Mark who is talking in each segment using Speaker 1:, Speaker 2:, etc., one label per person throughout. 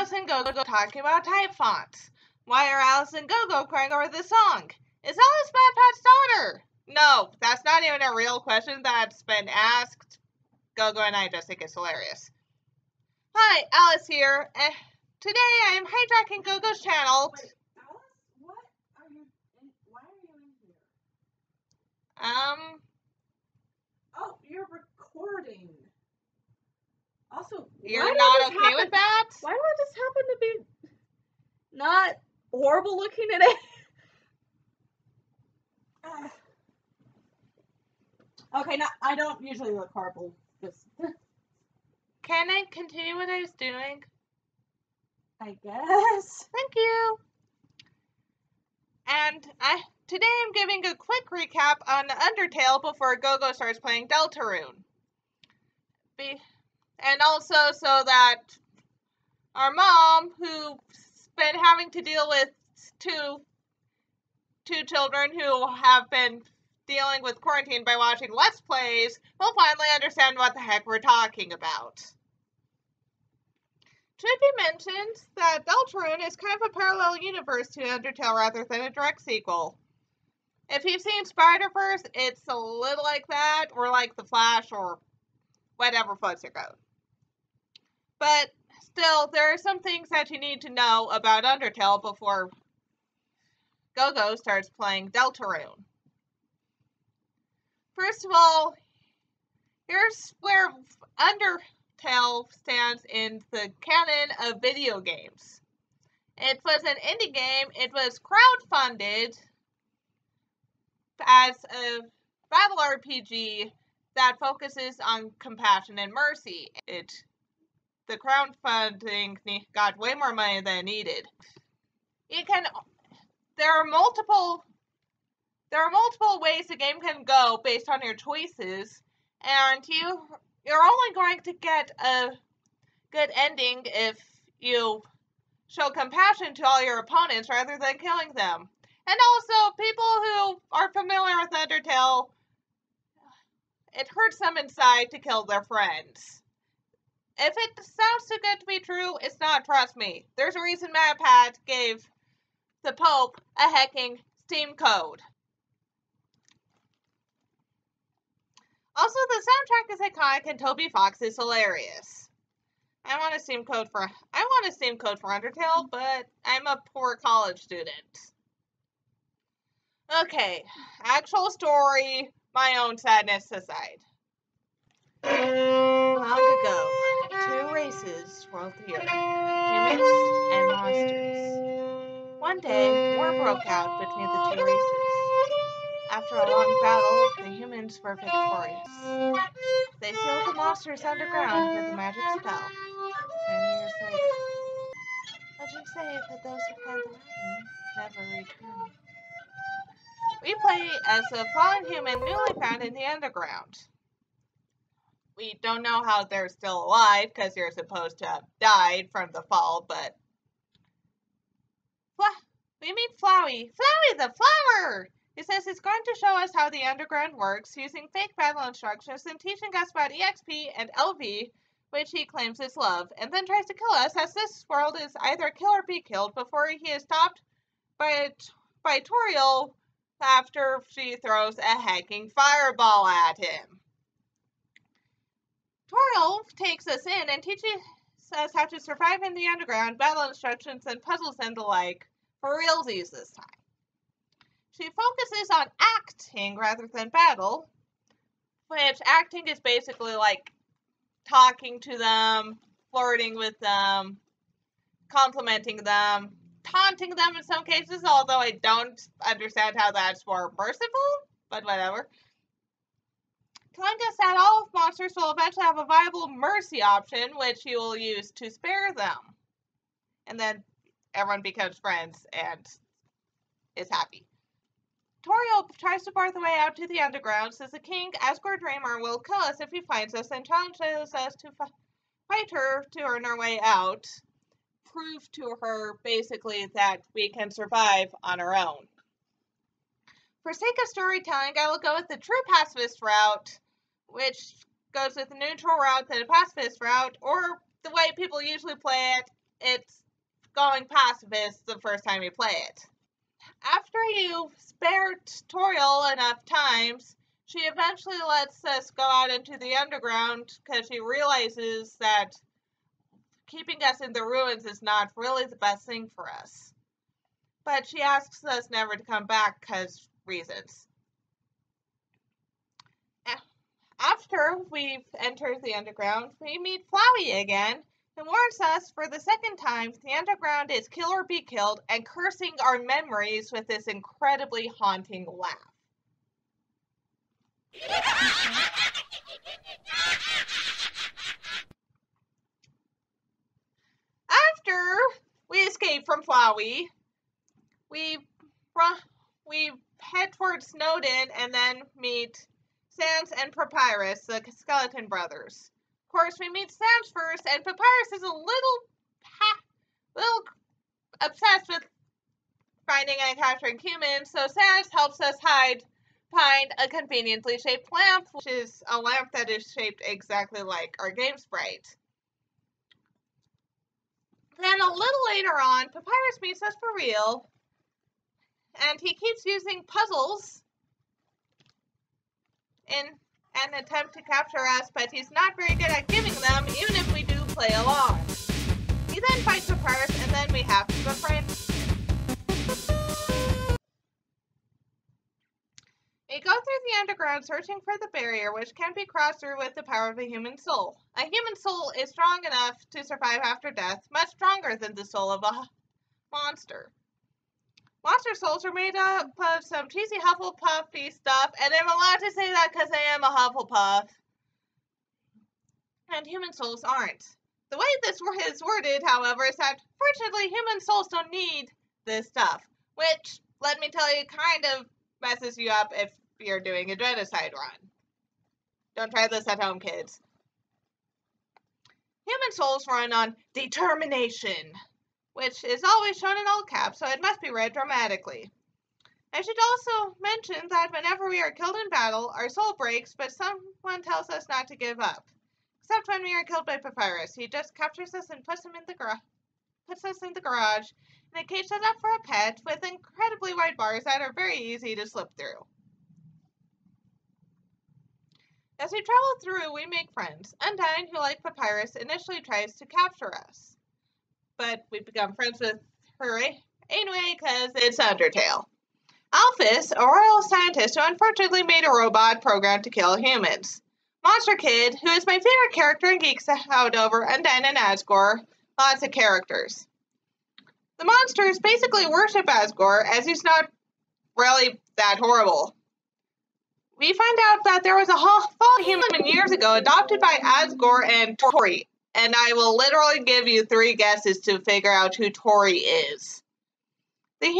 Speaker 1: Alice and GoGo talking about type fonts? Why are Alice and GoGo crying over this song? Is Alice MadPat's daughter? No, that's not even a real question that's been asked. GoGo and I just think it's hilarious. Hi, Alice here. Today I am hijacking GoGo's channel.
Speaker 2: Wait, Alice, why are you in here? Oh, you're recording. Also,
Speaker 1: You're not okay with that?
Speaker 2: Why do I just happen to be not horrible looking today? Okay, now I don't usually look horrible.
Speaker 1: Can I continue what I was doing?
Speaker 2: I guess.
Speaker 1: Thank you. And today I'm giving a quick recap on Undertale before GoGo starts playing Deltarune. And also so that our mom, who's been having to deal with two children who have been dealing with quarantine by watching Let's Plays, will finally understand what the heck we're talking about. Should be mentioned that Deltarune is kind of a parallel universe to Undertale rather than a direct sequel. If you've seen Spider-Verse, it's a little like that, or like The Flash, or whatever floats your boat. But still, there are some things that you need to know about Undertale before GoGo starts playing Deltarune. First of all, here's where Undertale stands in the canon of video games. It was an indie game. It was crowdfunded as a battle RPG that focuses on compassion and mercy. The crowdfunding got way more money than it needed. There are multiple ways the game can go based on your choices, and you're only going to get a good ending if you show compassion to all your opponents rather than killing them. And also, people who are familiar with Undertale, it hurts them inside to kill their friends. If it sounds too good to be true, it's not, trust me. There's a reason MadPat gave the Pope a hecking Steam code. Also, the soundtrack is iconic and Toby Fox is hilarious. I want a Steam code for Undertale, but I'm a poor college student. Okay, actual story, my own sadness aside. Long ago, two races ruled the earth, humans and monsters. One day, war broke out between the two races. After a long battle, the humans were victorious. They sealed the monsters underground with a magic spell. Many years later, legends say that those who climb the mountain never return. We play as a fallen human newly found in the underground. We don't know how they're still alive, because you're supposed to have died from the fall, but... We meet Flowey. Flowey the flower! He says he's going to show us how the underground works, using fake battle instructions and teaching us about EXP and LV, which he claims is love, and then tries to kill us, as this world is either kill or be killed before he is stopped by Toriel after she throws a hacking fireball at him. Toriel takes us in and teaches us how to survive in the underground, battle instructions, and puzzles and the like, for realsies this time. She focuses on acting rather than battle, which acting is basically like talking to them, flirting with them, complimenting them, taunting them in some cases, although I don't understand how that's more merciful, but whatever. Telling us that all monsters will eventually have a viable mercy option, which you will use to spare them. And then everyone becomes friends and is happy. Toriel tries to bar the way out to the underground, says the king, Asgore Dreamer, will kill us if he finds us, and challenges us to fight her to earn our way out. Prove to her, basically, that we can survive on our own. For sake of storytelling, I will go with the true pacifist route, which goes with a neutral route than a pacifist route, or the way people usually play it, it's going pacifist the first time you play it. After you spare Toriel enough times, she eventually lets us go out into the underground because she realizes that keeping us in the ruins is not really the best thing for us. But she asks us never to come back because reasons. After we've entered the underground, we meet Flowey again, who warns us for the second time the underground is kill or be killed and cursing our memories with this incredibly haunting laugh. After we escape from Flowey, we head towards Snowden and then meet Sans and Papyrus, the skeleton brothers. Of course, we meet Sans first, and Papyrus is a little obsessed with finding and capturing humans, so Sans helps us find a conveniently shaped lamp, which is a lamp that is shaped exactly like our game sprite. Then a little later on, Papyrus meets us for real, and he keeps using puzzles in an attempt to capture us, but he's not very good at giving them, even if we do play along. He then fights Papyrus, and then we have to befriend. We go through the underground searching for the barrier, which can be crossed through with the power of a human soul. A human soul is strong enough to survive after death, much stronger than the soul of a monster. Monster souls are made up of some cheesy Hufflepuffy stuff, and I'm allowed to say that because I am a Hufflepuff. And human souls aren't. The way this is worded, however, is that fortunately human souls don't need this stuff, which, let me tell you, kind of messes you up if you're doing a genocide run. Don't try this at home, kids. Human souls run on determination, which is always shown in all caps, so it must be read dramatically. I should also mention that whenever we are killed in battle, our soul breaks, but someone tells us not to give up. Except when we are killed by Papyrus. He just captures us and puts us in the garage, and cages us up for a pet with incredibly wide bars that are very easy to slip through. As we travel through, we make friends. Undyne, who like Papyrus, initially tries to capture us, but we become friends with her anyway because it's Undertale. Alphys, a royal scientist who unfortunately made a robot programmed to kill humans. Monster Kid, who is my favorite character and geeks out over Undyne and Asgore. Lots of characters. The monsters basically worship Asgore, as he's not really that horrible. We find out that there was a fallen human years ago adopted by Asgore and Tori, and I will literally give you 3 guesses to figure out who Tori is. The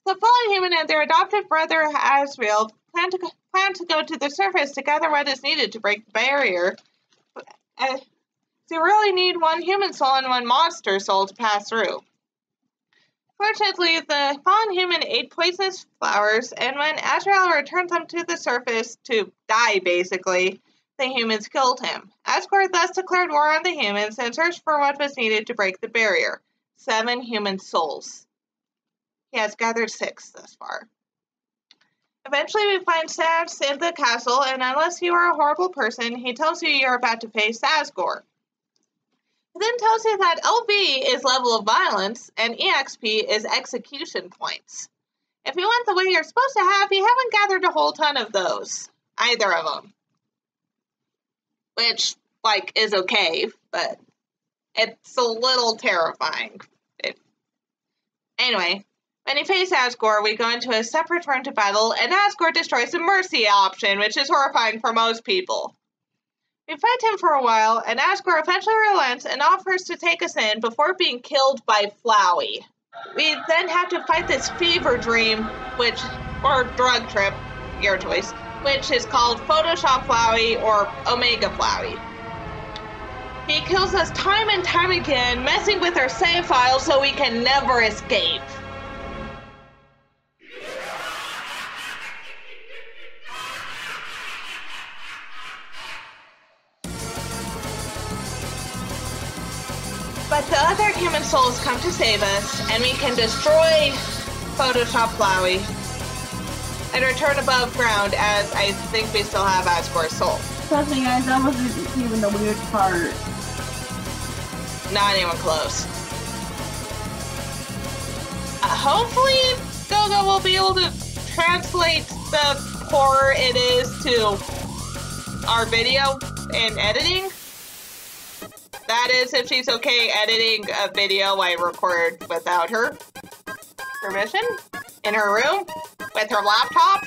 Speaker 1: fallen human and their adopted brother Asriel plan to go to the surface to gather what is needed to break the barrier. You really need 1 human soul and 1 monster soul to pass through. Fortunately, the fallen human ate poisonous flowers, and when Asriel returned them to the surface to die, basically, the humans killed him. Asgore thus declared war on the humans and searched for what was needed to break the barrier. 7 human souls. He has gathered 6 thus far. Eventually, we find Sans in the castle, and unless you are a horrible person, he tells you you're about to face Asgore. He then tells you that LV is level of violence, and EXP is execution points. If you went the way you're supposed to have, you haven't gathered a whole ton of those. Either of them. Which, is okay, but it's a little terrifying. Anyway. When you face Asgore, we go into a separate room to battle, and Asgore destroys the mercy option, which is horrifying for most people. We fight him for a while, and Asgore eventually relents and offers to take us in before being killed by Flowey. We then have to fight this fever dream, or drug trip, your choice, which is called Photoshop Flowey or Omega Flowey. He kills us time and time again, messing with our save files so we can never escape. But the other human souls come to save us, and we can destroy Photoshop Flowey and return above ground, as I think we still have Asgore's soul.
Speaker 2: Trust me, guys, that wasn't even the weird part.
Speaker 1: Not even close. Hopefully, GoGo will be able to translate the horror it is to our video in editing. That is, if she's okay editing a video I record without her permission in her room with her laptop.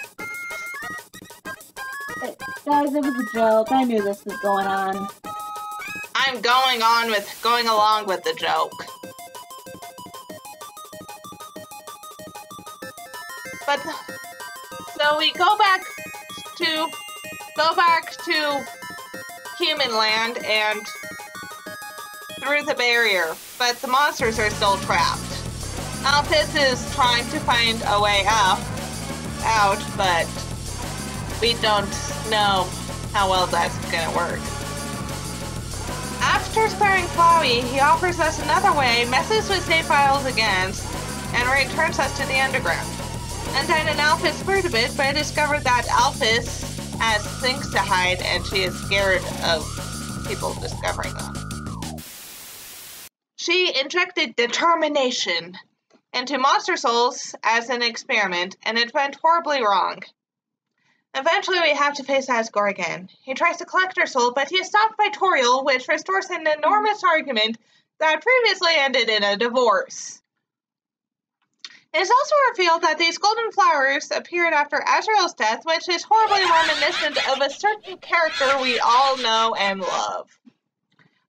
Speaker 2: Hey, guys, it was a joke. I knew this was going on.
Speaker 1: I'm going along with the joke. But so we go back to human land and through the barrier, but the monsters are still trapped. Alphys is trying to find a way out, but we don't know how well that's gonna work. After sparing Flowey, he offers us another way, messes with save files again, and returns us to the underground. Undyne and Alphys flirt a bit, but discover that Alphys has things to hide and she is scared of people discovering them. She injected determination into monster souls as an experiment, and it went horribly wrong. Eventually, we have to face Asgore again. He tries to collect her soul, but he is stopped by Toriel, which restores an enormous argument that previously ended in a divorce. It is also revealed that these golden flowers appeared after Azrael's death, which is horribly reminiscent of a certain character we all know and love.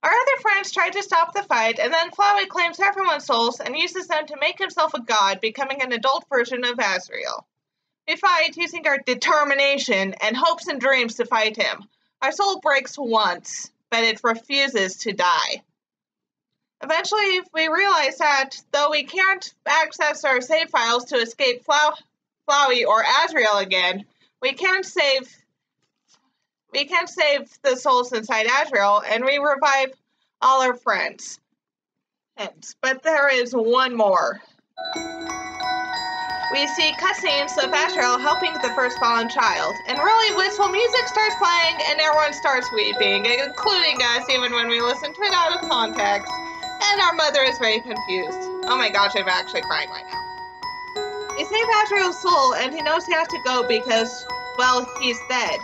Speaker 1: Our other friends tried to stop the fight, and then Flowey claims everyone's souls and uses them to make himself a god, becoming an adult version of Azrael. We fight using our determination and hopes and dreams to fight him. Our soul breaks once, but it refuses to die. Eventually, we realize that though we can't access our save files to escape Flowey or Azrael again, we can save the souls inside Azrael, and we revive all our friends. But there is one more. We see cutscenes of Azrael helping the first fallen child, and really wistful music starts playing and everyone starts weeping, including us even when we listen to it out of context, and our mother is very confused. Oh my gosh, I'm actually crying right now. We save Azrael's soul, and he knows he has to go because, well, he's dead.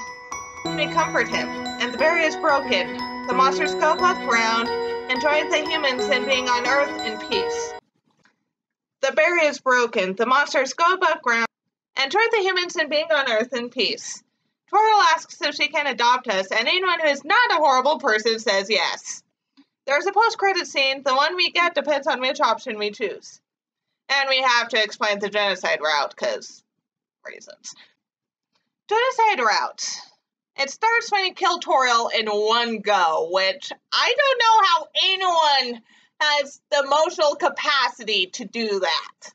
Speaker 1: We comfort him, and the barrier is broken. The monsters go above ground and join the humans in being on Earth in peace. The barrier is broken. The monsters go above ground and join the humans in being on Earth in peace. Toriel asks if she can adopt us, and anyone who is not a horrible person says yes. There's a post-credit scene. The one we get depends on which option we choose. And we have to explain the genocide route, because reasons. Genocide route. It starts when you kill Toriel in one go, which I don't know how anyone has the emotional capacity to do that.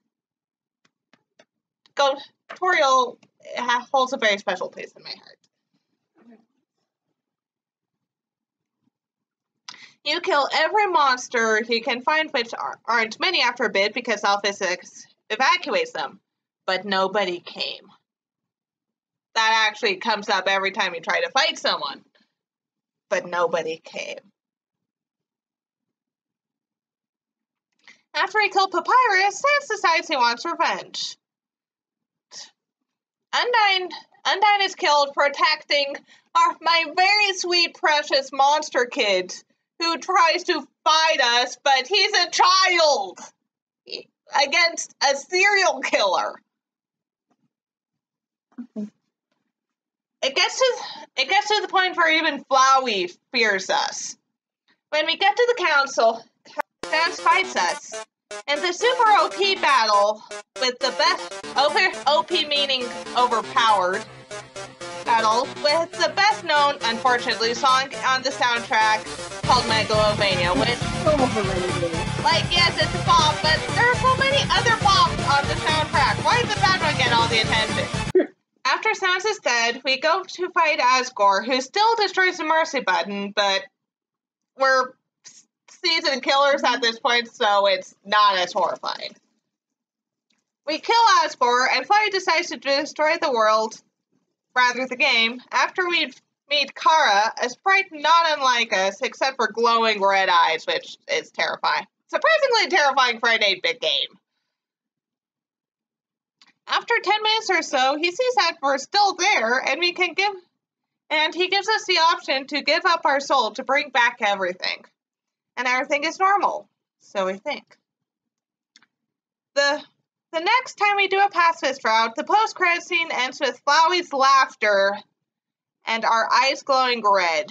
Speaker 1: Toriel holds a very special place in my heart. You kill every monster you can find, which aren't many after a bit because Alphys evacuates them, but nobody came. That actually comes up every time you try to fight someone, but nobody came. After he killed Papyrus, Sans decides he wants revenge. Undyne is killed protecting my very sweet, precious monster kid who tries to fight us, but he's a child against a serial killer. It gets to the point where even Flowey fears us. When we get to the council, Sans fights us. In the super OP battle, with the best, OP meaning overpowered, battle, with the best known, unfortunately, song on the soundtrack called Megalovania, which, like, yes, it's a pop, but there are so many other pops on the soundtrack. Why does that one get all the attention? After Sans is dead, we go to fight Asgore, who still destroys the mercy button, but we're season killers at this point, so it's not as horrifying. We kill Asgore, and Flowey decides to destroy the world, rather the game, after we meet Kara, a sprite not unlike us, except for glowing red eyes, which is terrifying. Surprisingly terrifying for an 8-bit game. After 10 minutes or so, he sees that we're still there, and he gives us the option to give up our soul to bring back everything. And everything is normal, so we think. The next time we do a pacifist route, the post-credit scene ends with Flowey's laughter and our eyes glowing red,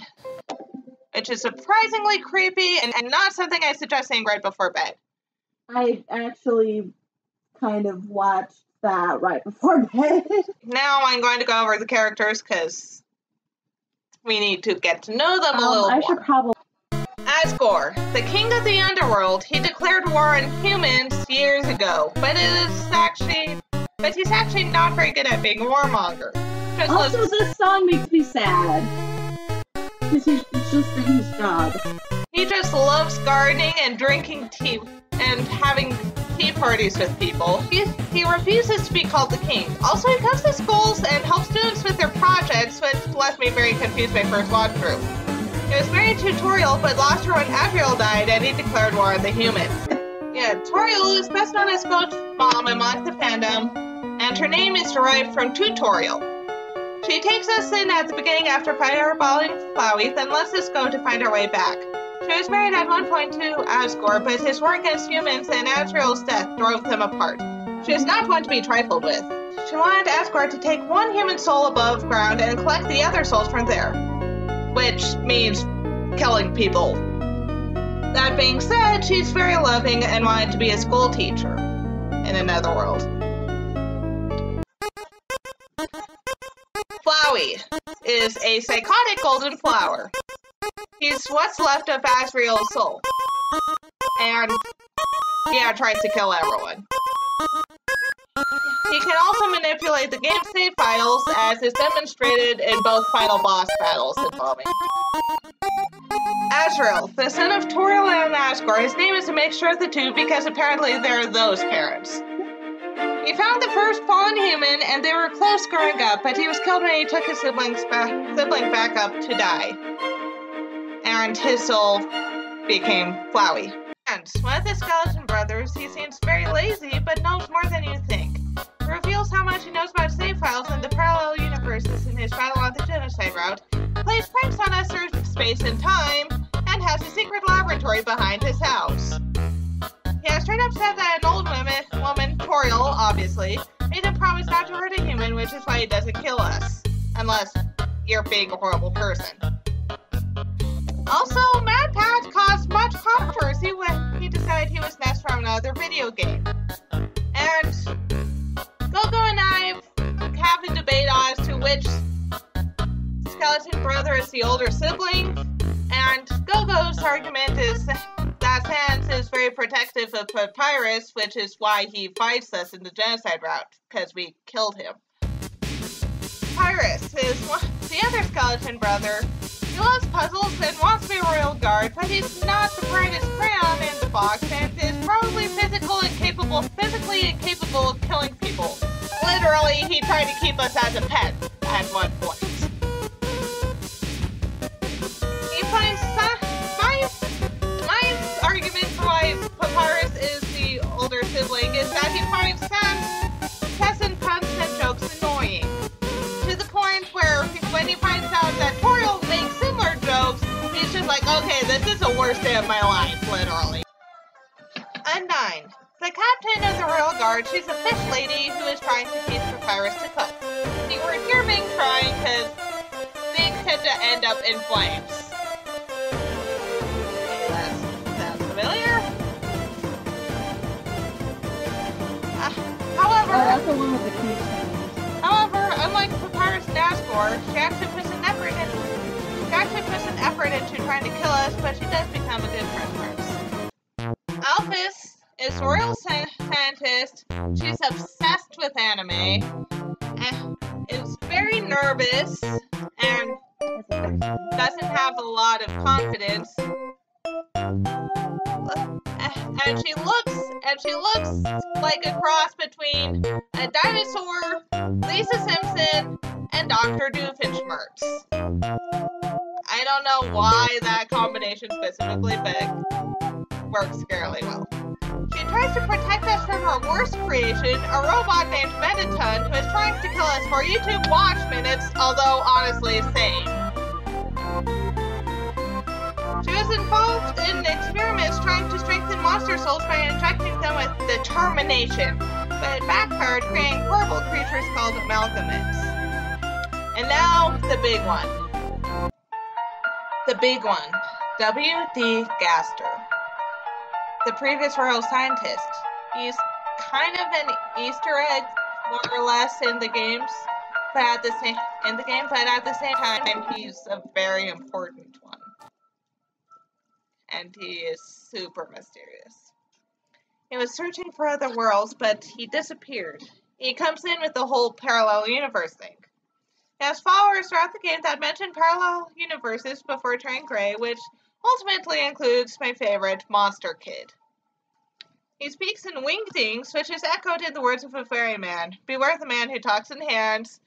Speaker 1: which is surprisingly creepy and not something I suggest seeing right before bed.
Speaker 2: I actually kind of watched that right before bed.
Speaker 1: Now I'm going to go over the characters because we need to get to know them a little more.
Speaker 2: Should probably.
Speaker 1: Asgore, the king of the underworld, he declared war on humans years ago, but he's actually not very good at being a warmonger.
Speaker 2: This song makes me sad. Because it's just his job.
Speaker 1: He just loves gardening and drinking tea and having tea parties with people. He refuses to be called the king. Also, he comes to schools and helps students with their projects, which left me very confused my first walkthrough. He was married to Toriel, but lost her when Adriel died, and he declared war on the humans. Yeah, Toriel is best known as Coach Mom among the fandom, and her name is derived from tutorial. She takes us in at the beginning after fireballing Flowey, then lets us go to find our way back. She was married at one point to Asgore, but his war against humans and Adriel's death drove them apart. She is not one to be trifled with. She wanted Asgore to take one human soul above ground and collect the other souls from there, which means killing people. That being said, she's very loving and wanted to be a school teacher in another world. Flowey is a psychotic golden flower. He's what's left of Asriel's soul. And, yeah, tries to kill everyone. He can also manipulate the game save files, as is demonstrated in both final boss battles involving Asriel, the son of Toriel and Asgore. His name is a mixture of the two because apparently they're those parents. He found the first fallen human, and they were close growing up, but he was killed when he took his sibling back up to die. And his soul became Flowey. And one of the skeleton brothers, he seems very lazy, but knows more than you think. He reveals how much he knows about save files and the parallel universes in his battle on the genocide route, plays pranks on us through space and time, and has a secret laboratory behind his house. He has straight up said that an old woman, Toriel, obviously, made him promise not to hurt a human, which is why he doesn't kill us. Unless you're being a horrible person. Also, Mad Pat caused much controversy when he decided he was Ness from another video game. And GoGo and I have a debate as to which skeleton brother is the older sibling, and GoGo's argument is that Sans is very protective of Papyrus, which is why he fights us in the genocide route, because we killed him. Papyrus is the other skeleton brother. He loves puzzles and wants to be a royal guard, but he's not the brightest crayon in the box and is probably physically incapable of killing people. Literally, he tried to keep us as a pet at one point. He finds my argument for why Papyrus is the older sibling is that he finds Sans incessant puns and jokes annoying. To the point where when he finds out that Toriel makes similar jokes, he's just like, okay, this is the worst day of my life, literally. Undyne, the captain of the Royal Guard, she's a fish lady who is trying to teach Papyrus to cook. See, we're here being trying because things tend to end up in flames. Sounds familiar? However...
Speaker 2: Oh, that's the one with the cute thing.
Speaker 1: However, unlike Papyrus and Asgore, she actually puts an effort into trying to kill us, but she does become a good friend for us. Alphys is a royal scientist. She's obsessed with anime, and is very nervous, and doesn't have a lot of confidence. And she looks like a cross between a dinosaur, Lisa Simpson, and Dr. Doofenshmirtz. I don't know why that combination specifically, but works fairly well. She tries to protect us from her worst creation, a robot named Mettaton, who is trying to kill us for YouTube watch minutes, although honestly, same. She was involved in experiments trying to strengthen monster souls by injecting them with determination, but it backfired, creating horrible creatures called amalgamates. And now, the big one. The big one. W.D. Gaster. The previous royal scientist. He's kind of an Easter egg, more or less, in the games, but at the same time, he's a very important one. And he is super mysterious. He was searching for other worlds, but he disappeared. He comes in with the whole parallel universe thing. He has followers throughout the game that mention parallel universes before turning gray, which ultimately includes my favorite, Monster Kid. He speaks in wingdings, which is echoed in the words of a ferryman. Beware the man who talks in hands,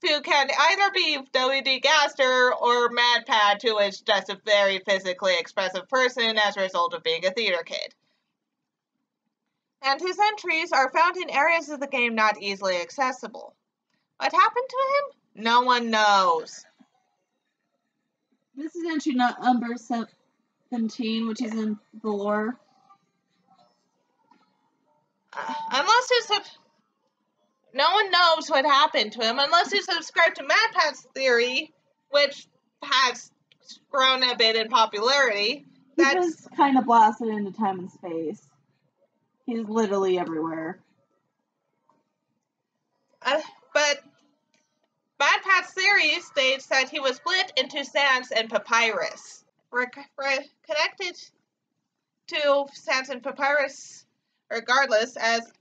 Speaker 1: who can either be W.D. Gaster or MadPad, who is just a very physically expressive person as a result of being a theater kid. And his entries are found in areas of the game not easily accessible. What happened to him? No one knows.
Speaker 2: This is entry number 17, which is in the lore.
Speaker 1: No one knows what happened to him unless you subscribe to MadPad's theory, which has grown a bit in popularity.
Speaker 2: He was kind of blasted into time and space. He's literally everywhere.
Speaker 1: But MadPad's theory states that he was split into sans and papyrus. Connected to sans and papyrus regardless, as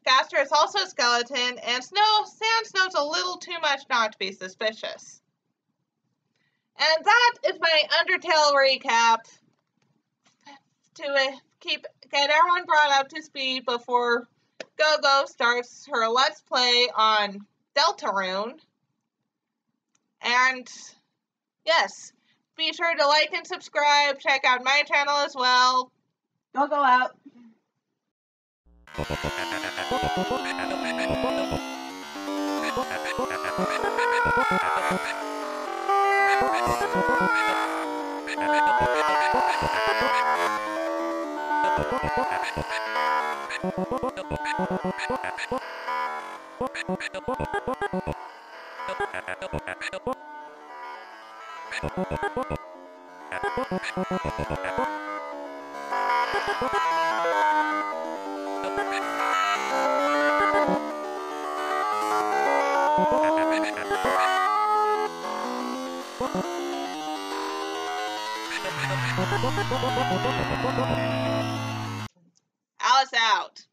Speaker 1: Gaster is also a skeleton, and Sans knows a little too much not to be suspicious. And that is my Undertale recap to get everyone brought up to speed before GoGo starts her Let's Play on Deltarune. And yes, be sure to like and subscribe. Check out my channel as well.
Speaker 2: GoGo out.
Speaker 1: Alice out.